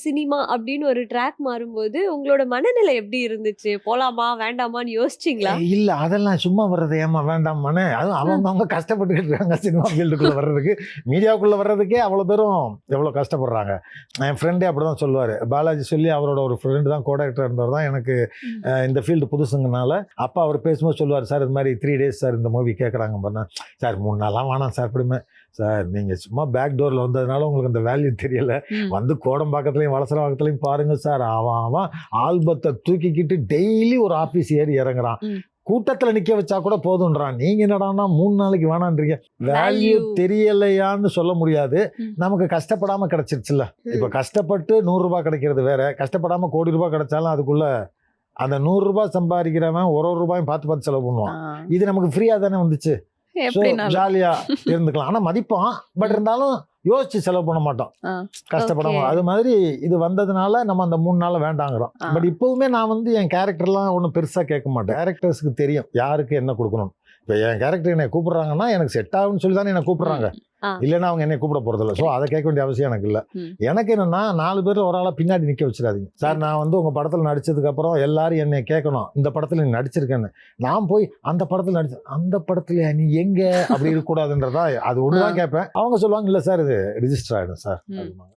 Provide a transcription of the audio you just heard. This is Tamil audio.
சினிமா அப்படின்னு ஒரு ட்ராக் மாறும்போது உங்களோட மனநிலை எப்படி இருந்துச்சு? போலாமா? வேண்டாமான்னு யோசிச்சீங்களா? இல்ல அதெல்லாம் சும்மா வர்றது ஏம்மா வேண்டாமான்னு. அதுவும் அவங்க கஷ்டப்பட்டுக்கிட்டு இருக்காங்க சினிமா ஃபீல்டுக்குள்ள வர்றதுக்கு. மீடியாவுக்குள்ள வர்றதுக்கே அவ்வளோ பேரும் எவ்வளோ கஷ்டப்படுறாங்க. என் ஃப்ரெண்டே அப்படிதான் சொல்லுவாரு. பாலாஜி சொல்லி அவரோட ஒரு ஃப்ரெண்டு தான் கோ-டைரக்டரா இருந்தவர் தான் எனக்கு இந்த ஃபீல்டு புதுசுங்கனால, அப்போ அவர் பேசும்போது சொல்லுவார், சார் இது மாதிரி 3 டேஸ் சார் இந்த மூவி கேட்குறாங்க பண்ண. சார் 3 நாள்லாம் வேணாம் சார் அப்படிமே. சார் நீங்கள் சும்மா பேக் டோரில் வந்ததுனால உங்களுக்கு அந்த வேல்யூ தெரியல. வந்து கோடம்பாக்கத்துலையும் வலசரவாக்கத்துலையும் பாருங்க சார். அவன் ஆல்பத்தை தூக்கிக்கிட்டு டெய்லி ஒரு ஆஃபீஸ் ஏறி இறங்குறான். கூட்டத்தில் நிற்க வச்சா கூட போதுன்றான். நீங்கள் என்னடான்னா 3 நாளைக்கு வேணான்றீங்க. வேல்யூ தெரியலையான்னு சொல்ல முடியாது. நமக்கு கஷ்டப்படாமல் கிடைச்சிருச்சுல்ல. இப்போ கஷ்டப்பட்டு 100 ரூபாய் கிடைக்கிறது வேற, கஷ்டப்படாமல் கோடி ரூபாய் கிடைச்சாலும் அதுக்குள்ள அந்த 100 ரூபாய் சம்பாதிக்கிறவன் ஒரு ரூபாயும் பார்த்து செலவு பண்ணுவான். இது நமக்கு ஃப்ரீயாக தானே வந்துச்சு. ஜாலியா இருந்துக்கலாம். ஆனா மதிப்பான், பட் இருந்தாலும் யோசிச்சு செலவு பண்ண மாட்டோம், கஷ்டப்படாம. அது மாதிரி இது வந்ததுனால நம்ம அந்த 3 நாள் வேண்டாங்கிறோம். பட் இப்பவுமே நான் வந்து என் கேரக்டர்லாம் ஒன்றும் பெருசா கேட்க மாட்டேன். கேரக்டர்ஸ்க்கு தெரியும் யாருக்கு என்ன கொடுக்கணும். இப்போ என் கேரக்டர் என்னை கூப்பிடுறாங்கன்னா எனக்கு செட் ஆகும்னு சொல்லி தானே என்னை கூப்பிடுறாங்க. இல்லைன்னா அவங்க என்னை கூப்பிட போறதில்ல. ஸோ அதை கேட்க வேண்டிய அவசியம் எனக்கு இல்லை. எனக்கு என்னன்னா 4 பேர்ல ஒரு ஆளா பின்னாடி நிற்க வச்சிடாதீங்க சார். நான் வந்து உங்க படத்தில் நடிச்சதுக்கு அப்புறம் எல்லாரும் என்னை கேட்கணும், இந்த படத்துல நீ நடிச்சிருக்கேன்னு. நான் போய் அந்த படத்தில் நடிச்சேன், அந்த படத்துல நீ எங்க அப்படி இருக்கக்கூடாதுன்றதா அது ஒண்ணுதான் கேட்பேன். அவங்க சொல்லுவாங்க, இல்லை சார் இது ரிஜிஸ்டர் ஆயிடும் சார்.